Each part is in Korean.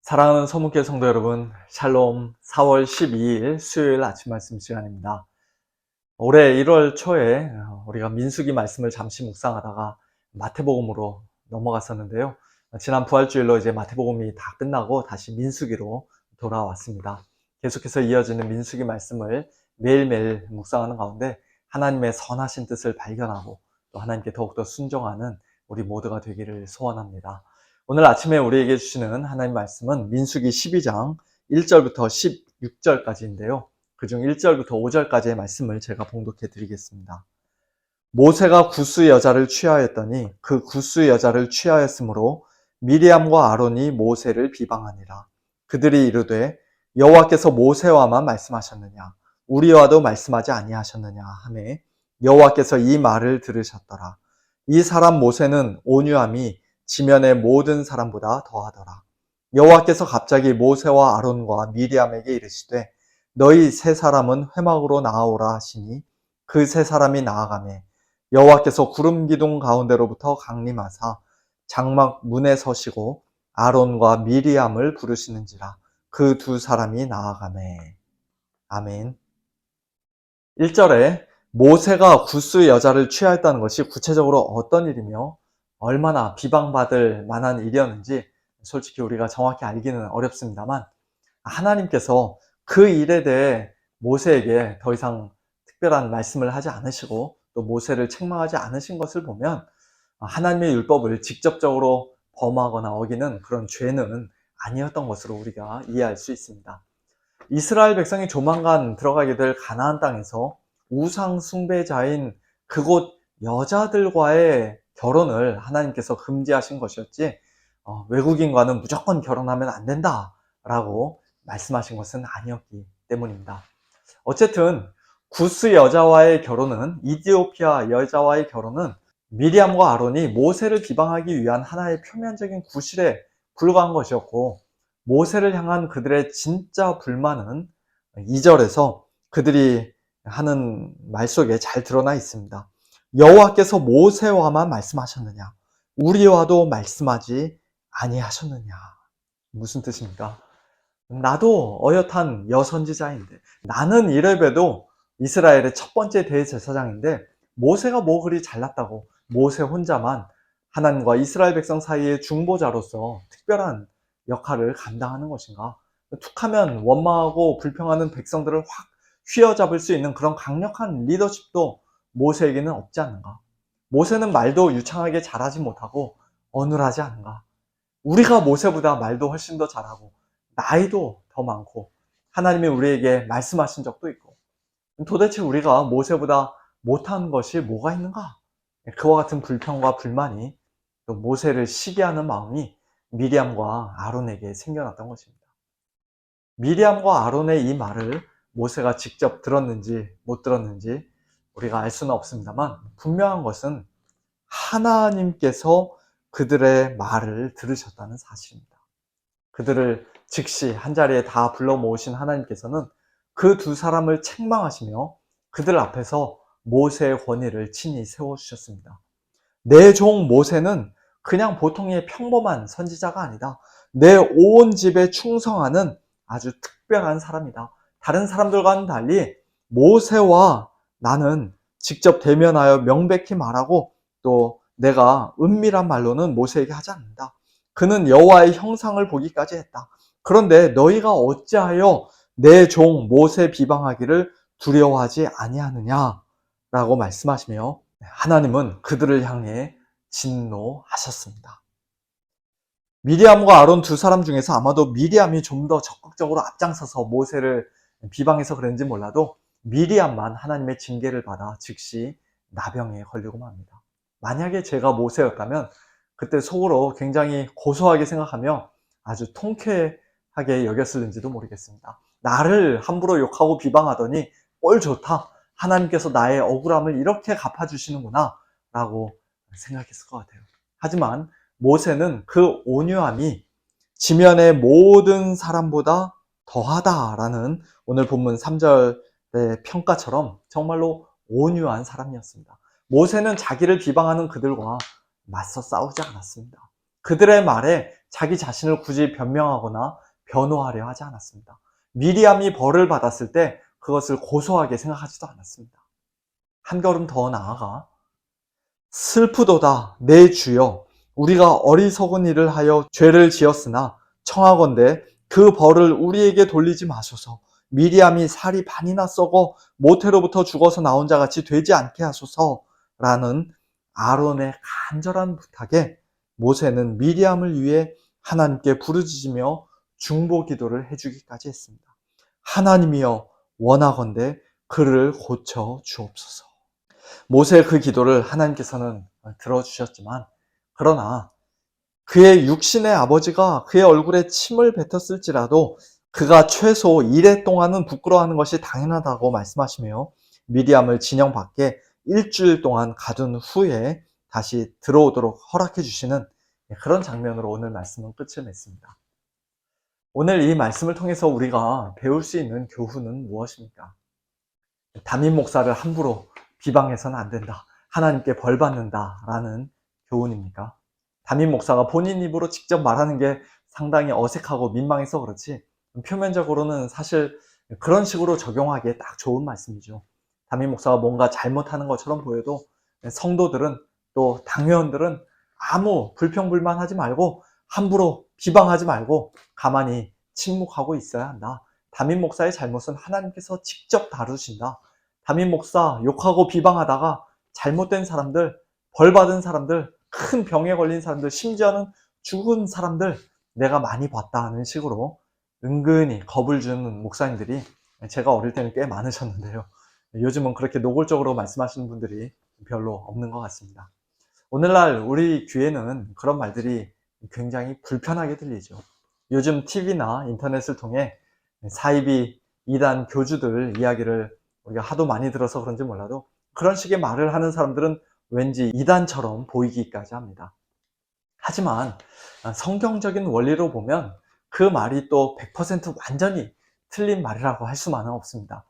사랑하는 서문교회 성도 여러분, 샬롬. 4월 12일 수요일 아침 말씀 시간입니다. 올해 1월 초에 우리가 민수기 말씀을 잠시 묵상하다가 마태복음으로 넘어갔었는데요. 지난 부활주일로 이제 마태복음이 다 끝나고 다시 민수기로 돌아왔습니다. 계속해서 이어지는 민수기 말씀을 매일매일 묵상하는 가운데 하나님의 선하신 뜻을 발견하고 또 하나님께 더욱더 순종하는 우리 모두가 되기를 소원합니다. 오늘 아침에 우리에게 주시는 하나님 말씀은 민수기 12장 1절부터 16절까지인데요. 그중 1절부터 5절까지의 말씀을 제가 봉독해 드리겠습니다. 모세가 구스 여자를 취하였더니 그 구스 여자를 취하였으므로 미리암과 아론이 모세를 비방하니라. 그들이 이르되 여호와께서 모세와만 말씀하셨느냐 우리와도 말씀하지 아니하셨느냐 하매 여호와께서 이 말을 들으셨더라. 이 사람 모세는 온유함이 지면의 모든 사람보다 더하더라. 여호와께서 갑자기 모세와 아론과 미리암에게 이르시되 너희 세 사람은 회막으로 나아오라 하시니 그 세 사람이 나아가매 여호와께서 구름 기둥 가운데로부터 강림하사 장막 문에 서시고 아론과 미리암을 부르시는지라. 그 두 사람이 나아가매. 아멘. 1절에 모세가 구스 여자를 취하였다는 것이 구체적으로 어떤 일이며 얼마나 비방받을 만한 일이었는지 솔직히 우리가 정확히 알기는 어렵습니다만 하나님께서 그 일에 대해 모세에게 더 이상 특별한 말씀을 하지 않으시고 또 모세를 책망하지 않으신 것을 보면 하나님의 율법을 직접적으로 범하거나 어기는 그런 죄는 아니었던 것으로 우리가 이해할 수 있습니다. 이스라엘 백성이 조만간 들어가게 될 가나안 땅에서 우상 숭배자인 그곳 여자들과의 결혼을 하나님께서 금지하신 것이었지 외국인과는 무조건 결혼하면 안 된다라고 말씀하신 것은 아니었기 때문입니다. 어쨌든 구스 여자와의 결혼은 이디오피아 여자와의 결혼은 미리암과 아론이 모세를 비방하기 위한 하나의 표면적인 구실에 불과한 것이었고 모세를 향한 그들의 진짜 불만은 2절에서 그들이 하는 말 속에 잘 드러나 있습니다. 여호와께서 모세와만 말씀하셨느냐 우리와도 말씀하지 아니하셨느냐. 무슨 뜻입니까? 나도 어엿한 여선지자인데 나는 이래봬도 이스라엘의 첫 번째 대제사장인데 모세가 뭐 그리 잘났다고 모세 혼자만 하나님과 이스라엘 백성 사이의 중보자로서 특별한 역할을 감당하는 것인가? 툭하면 원망하고 불평하는 백성들을 확 휘어잡을 수 있는 그런 강력한 리더십도 모세에게는 없지 않는가? 모세는 말도 유창하게 잘하지 못하고 어눌하지 않은가? 우리가 모세보다 말도 훨씬 더 잘하고 나이도 더 많고 하나님이 우리에게 말씀하신 적도 있고 도대체 우리가 모세보다 못한 것이 뭐가 있는가? 그와 같은 불평과 불만이 또 모세를 시기하는 마음이 미리암과 아론에게 생겨났던 것입니다. 미리암과 아론의 이 말을 모세가 직접 들었는지 못 들었는지 우리가 알 수는 없습니다만 분명한 것은 하나님께서 그들의 말을 들으셨다는 사실입니다. 그들을 즉시 한자리에 다 불러 모으신 하나님께서는 그 두 사람을 책망하시며 그들 앞에서 모세의 권위를 친히 세워주셨습니다. 내 종 모세는 그냥 보통의 평범한 선지자가 아니다. 내 온 집에 충성하는 아주 특별한 사람이다. 다른 사람들과는 달리 모세와 나는 직접 대면하여 명백히 말하고 또 내가 은밀한 말로는 모세에게 하지 않는다. 그는 여호와의 형상을 보기까지 했다. 그런데 너희가 어찌하여 내 종 모세 비방하기를 두려워하지 아니하느냐라고 말씀하시며 하나님은 그들을 향해 진노하셨습니다. 미리암과 아론 두 사람 중에서 아마도 미리암이 좀 더 적극적으로 앞장서서 모세를 비방해서 그랬는지 몰라도 미리암만 하나님의 징계를 받아 즉시 나병에 걸리고 맙니다. 만약에 제가 모세였다면 그때 속으로 굉장히 고소하게 생각하며 아주 통쾌하게 여겼을는지도 모르겠습니다. 나를 함부로 욕하고 비방하더니 꼴 좋다. 하나님께서 나의 억울함을 이렇게 갚아주시는구나 라고 생각했을 것 같아요. 하지만 모세는 그 온유함이 지면의 모든 사람보다 더하다라는 오늘 본문 3절의 평가처럼 정말로 온유한 사람이었습니다. 모세는 자기를 비방하는 그들과 맞서 싸우지 않았습니다. 그들의 말에 자기 자신을 굳이 변명하거나 변호하려 하지 않았습니다. 미리암이 벌을 받았을 때 그것을 고소하게 생각하지도 않았습니다. 한 걸음 더 나아가 슬프도다 내 주여 우리가 어리석은 일을 하여 죄를 지었으나 청하건대 그 벌을 우리에게 돌리지 마소서. 미리암이 살이 반이나 썩어 모태로부터 죽어서 나온 자 같이 되지 않게 하소서라는 아론의 간절한 부탁에 모세는 미리암을 위해 하나님께 부르짖으며 중보 기도를 해주기까지 했습니다. 하나님이여 원하건대 그를 고쳐 주옵소서. 모세의 그 기도를 하나님께서는 들어주셨지만 그러나 그의 육신의 아버지가 그의 얼굴에 침을 뱉었을지라도 그가 최소 1회 동안은 부끄러워하는 것이 당연하다고 말씀하시며 미리암을 진영 밖에 일주일 동안 가둔 후에 다시 들어오도록 허락해 주시는 그런 장면으로 오늘 말씀은 끝을 맺습니다. 오늘 이 말씀을 통해서 우리가 배울 수 있는 교훈은 무엇입니까? 담임 목사를 함부로 비방해서는 안 된다. 하나님께 벌 받는다라는 교훈입니까? 담임 목사가 본인 입으로 직접 말하는 게 상당히 어색하고 민망해서 그렇지 표면적으로는 사실 그런 식으로 적용하기에 딱 좋은 말씀이죠. 담임 목사가 뭔가 잘못하는 것처럼 보여도 성도들은 또 당회원들은 아무 불평불만하지 말고 함부로 비방하지 말고 가만히 침묵하고 있어야 한다. 담임 목사의 잘못은 하나님께서 직접 다루신다. 담임 목사 욕하고 비방하다가 잘못된 사람들, 벌 받은 사람들, 큰 병에 걸린 사람들, 심지어는 죽은 사람들 내가 많이 봤다 하는 식으로 은근히 겁을 주는 목사님들이 제가 어릴 때는 꽤 많으셨는데요. 요즘은 그렇게 노골적으로 말씀하시는 분들이 별로 없는 것 같습니다. 오늘날 우리 교회는 그런 말들이 굉장히 불편하게 들리죠. 요즘 TV나 인터넷을 통해 사이비 이단 교주들 이야기를 우리가 하도 많이 들어서 그런지 몰라도 그런 식의 말을 하는 사람들은 왠지 이단처럼 보이기까지 합니다. 하지만 성경적인 원리로 보면 그 말이 또 100% 완전히 틀린 말이라고 할 수만은 없습니다.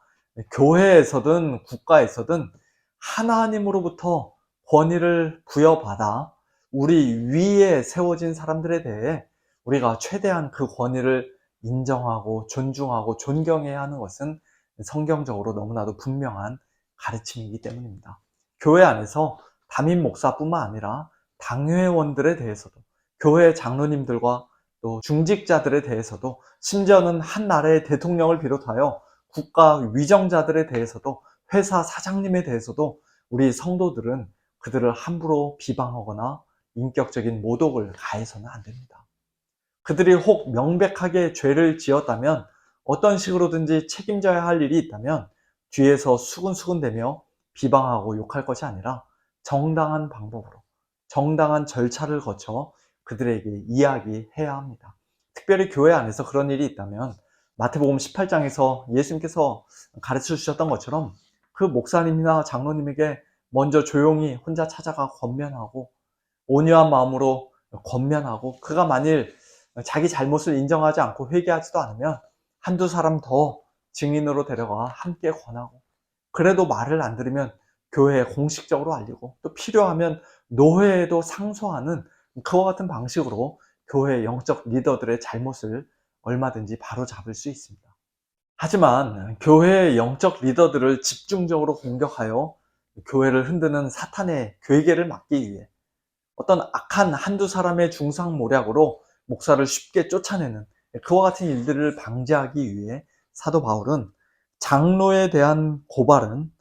교회에서든 국가에서든 하나님으로부터 권위를 부여받아 우리 위에 세워진 사람들에 대해 우리가 최대한 그 권위를 인정하고 존중하고 존경해야 하는 것은 성경적으로 너무나도 분명한 가르침이기 때문입니다. 교회 안에서 담임 목사뿐만 아니라 당회원들에 대해서도 교회 장로님들과 또 중직자들에 대해서도 심지어는 한 나라의 대통령을 비롯하여 국가 위정자들에 대해서도 회사 사장님에 대해서도 우리 성도들은 그들을 함부로 비방하거나 인격적인 모독을 가해서는 안 됩니다. 그들이 혹 명백하게 죄를 지었다면 어떤 식으로든지 책임져야 할 일이 있다면 뒤에서 수근수근대며 비방하고 욕할 것이 아니라 정당한 방법으로 정당한 절차를 거쳐 그들에게 이야기해야 합니다. 특별히 교회 안에서 그런 일이 있다면 마태복음 18장에서 예수님께서 가르쳐 주셨던 것처럼 그 목사님이나 장로님에게 먼저 조용히 혼자 찾아가 권면하고 온유한 마음으로 권면하고 그가 만일 자기 잘못을 인정하지 않고 회개하지도 않으면 한두 사람 더 증인으로 데려가 함께 권하고 그래도 말을 안 들으면 교회에 공식적으로 알리고 또 필요하면 노회에도 상소하는 그와 같은 방식으로 교회의 영적 리더들의 잘못을 얼마든지 바로잡을 수 있습니다. 하지만 교회의 영적 리더들을 집중적으로 공격하여 교회를 흔드는 사탄의 괴계를 막기 위해 어떤 악한 한두 사람의 중상모략으로 목사를 쉽게 쫓아내는 그와 같은 일들을 방지하기 위해 사도 바울은 장로에 대한 고발은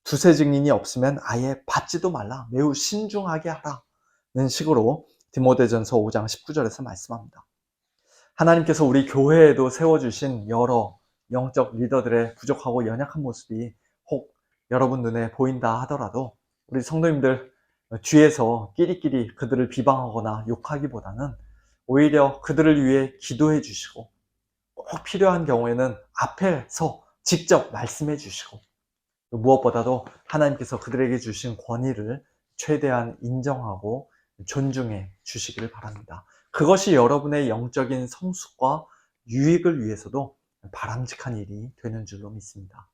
두세 증인이 없으면 아예 받지도 말라 매우 신중하게 하라는 식으로 디모데전서 5장 19절에서 말씀합니다. 하나님께서 우리 교회에도 세워주신 여러 영적 리더들의 부족하고 연약한 모습이 혹 여러분 눈에 보인다 하더라도 우리 성도님들 뒤에서 끼리끼리 그들을 비방하거나 욕하기보다는 오히려 그들을 위해 기도해 주시고 꼭 필요한 경우에는 앞에서 직접 말씀해 주시고 무엇보다도 하나님께서 그들에게 주신 권위를 최대한 인정하고 존중해 주시기를 바랍니다. 그것이 여러분의 영적인 성숙과 유익을 위해서도 바람직한 일이 되는 줄로 믿습니다.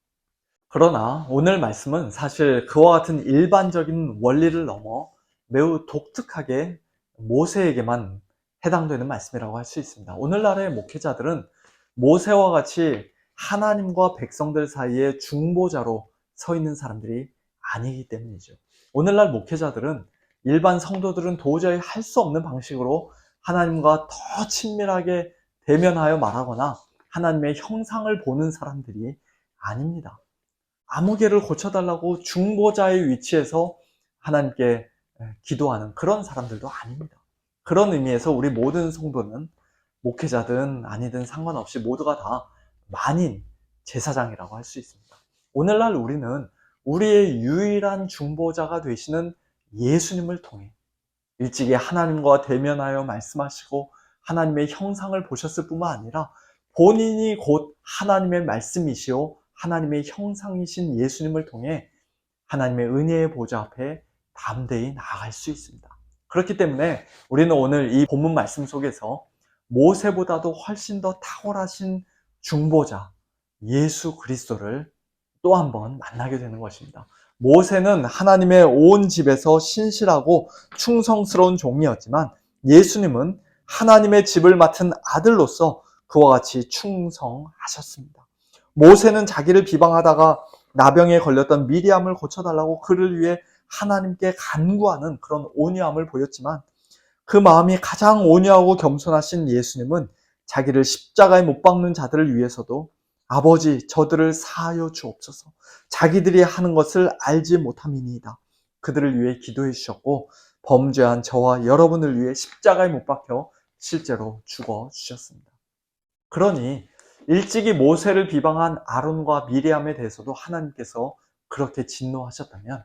그러나 오늘 말씀은 사실 그와 같은 일반적인 원리를 넘어 매우 독특하게 모세에게만 해당되는 말씀이라고 할 수 있습니다. 오늘날의 목회자들은 모세와 같이 하나님과 백성들 사이에 중보자로 서 있는 사람들이 아니기 때문이죠. 오늘날 목회자들은 일반 성도들은 도저히 할 수 없는 방식으로 하나님과 더 친밀하게 대면하여 말하거나 하나님의 형상을 보는 사람들이 아닙니다. 아무개를 고쳐달라고 중보자의 위치에서 하나님께 기도하는 그런 사람들도 아닙니다. 그런 의미에서 우리 모든 성도는 목회자든 아니든 상관없이 모두가 다 만인 제사장이라고 할 수 있습니다. 오늘날 우리는 우리의 유일한 중보자가 되시는 예수님을 통해 일찍이 하나님과 대면하여 말씀하시고 하나님의 형상을 보셨을 뿐만 아니라 본인이 곧 하나님의 말씀이시오 하나님의 형상이신 예수님을 통해 하나님의 은혜의 보좌 앞에 담대히 나아갈 수 있습니다. 그렇기 때문에 우리는 오늘 이 본문 말씀 속에서 모세보다도 훨씬 더 탁월하신 중보자 예수 그리스도를 또 한 번 만나게 되는 것입니다. 모세는 하나님의 온 집에서 신실하고 충성스러운 종이었지만 예수님은 하나님의 집을 맡은 아들로서 그와 같이 충성하셨습니다. 모세는 자기를 비방하다가 나병에 걸렸던 미리암을 고쳐달라고 그를 위해 하나님께 간구하는 그런 온유함을 보였지만 그 마음이 가장 온유하고 겸손하신 예수님은 자기를 십자가에 못 박는 자들을 위해서도 아버지 저들을 사하여 주옵소서 자기들이 하는 것을 알지 못함이니이다. 그들을 위해 기도해 주셨고 범죄한 저와 여러분을 위해 십자가에 못 박혀 실제로 죽어 주셨습니다. 그러니 일찍이 모세를 비방한 아론과 미리암에 대해서도 하나님께서 그렇게 진노하셨다면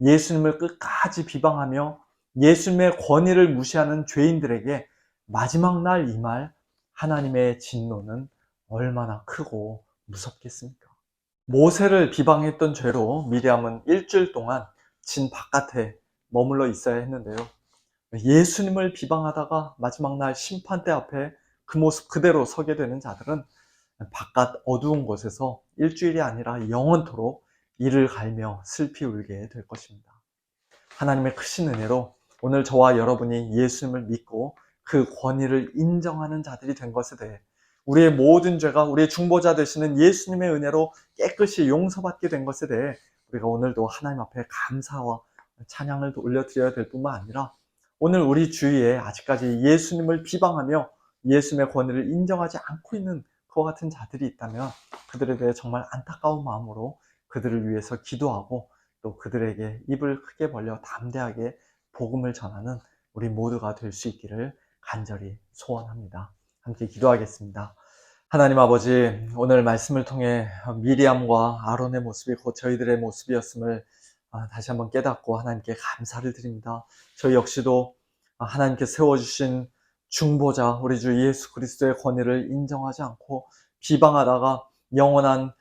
예수님을 끝까지 비방하며 예수님의 권위를 무시하는 죄인들에게 마지막 날 임할 하나님의 진노는 얼마나 크고 무섭겠습니까? 모세를 비방했던 죄로 미리암은 일주일 동안 진 바깥에 머물러 있어야 했는데요. 예수님을 비방하다가 마지막 날 심판대 앞에 그 모습 그대로 서게 되는 자들은 바깥 어두운 곳에서 일주일이 아니라 영원토록 이를 갈며 슬피 울게 될 것입니다. 하나님의 크신 은혜로 오늘 저와 여러분이 예수님을 믿고 그 권위를 인정하는 자들이 된 것에 대해 우리의 모든 죄가 우리의 중보자 되시는 예수님의 은혜로 깨끗이 용서받게 된 것에 대해 우리가 오늘도 하나님 앞에 감사와 찬양을 올려드려야 될 뿐만 아니라 오늘 우리 주위에 아직까지 예수님을 비방하며 예수님의 권위를 인정하지 않고 있는 그와 같은 자들이 있다면 그들에 대해 정말 안타까운 마음으로 그들을 위해서 기도하고 또 그들에게 입을 크게 벌려 담대하게 복음을 전하는 우리 모두가 될 수 있기를 간절히 소원합니다. 함께 기도하겠습니다. 하나님 아버지, 오늘 말씀을 통해 미리암과 아론의 모습이 곧 저희들의 모습이었음을 다시 한번 깨닫고 하나님께 감사를 드립니다. 저희 역시도 하나님께 세워주신 중보자 우리 주 예수 그리스도의 권위를 인정하지 않고 비방하다가 영원한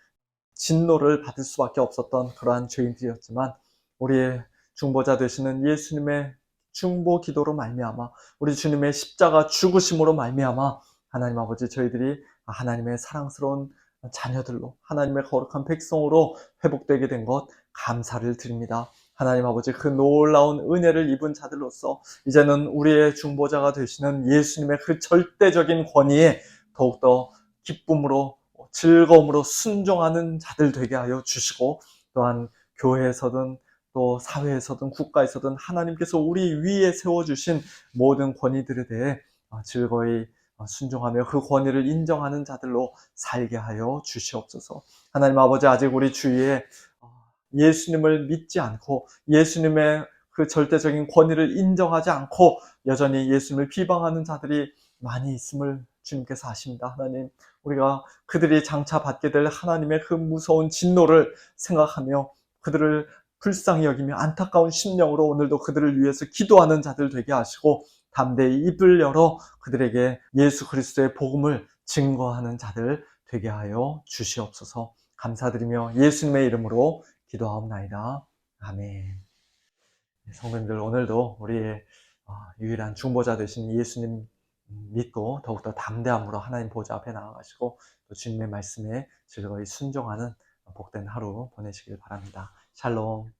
진노를 받을 수밖에 없었던 그러한 죄인들이었지만 우리의 중보자 되시는 예수님의 중보 기도로 말미암아 우리 주님의 십자가 죽으심으로 말미암아 하나님 아버지 저희들이 하나님의 사랑스러운 자녀들로 하나님의 거룩한 백성으로 회복되게 된 것 감사를 드립니다. 하나님 아버지 그 놀라운 은혜를 입은 자들로서 이제는 우리의 중보자가 되시는 예수님의 그 절대적인 권위에 더욱더 기쁨으로 즐거움으로 순종하는 자들 되게 하여 주시고 또한 교회에서든 또 사회에서든 국가에서든 하나님께서 우리 위에 세워주신 모든 권위들에 대해 즐거이 순종하며 그 권위를 인정하는 자들로 살게 하여 주시옵소서. 하나님 아버지 아직 우리 주위에 예수님을 믿지 않고 예수님의 그 절대적인 권위를 인정하지 않고 여전히 예수님을 비방하는 자들이 많이 있음을 주님께서 아십니다. 하나님 우리가 그들이 장차 받게 될 하나님의 그 무서운 진노를 생각하며 그들을 불쌍히 여기며 안타까운 심령으로 오늘도 그들을 위해서 기도하는 자들 되게 하시고 담대히 입을 열어 그들에게 예수 그리스도의 복음을 증거하는 자들 되게 하여 주시옵소서. 감사드리며 예수님의 이름으로 기도하옵나이다. 아멘. 성도님들 오늘도 우리의 유일한 중보자 되신 예수님 믿고 더욱더 담대함으로 하나님 보좌 앞에 나아가시고 또 주님의 말씀에 즐거이 순종하는 복된 하루 보내시길 바랍니다. 샬롬.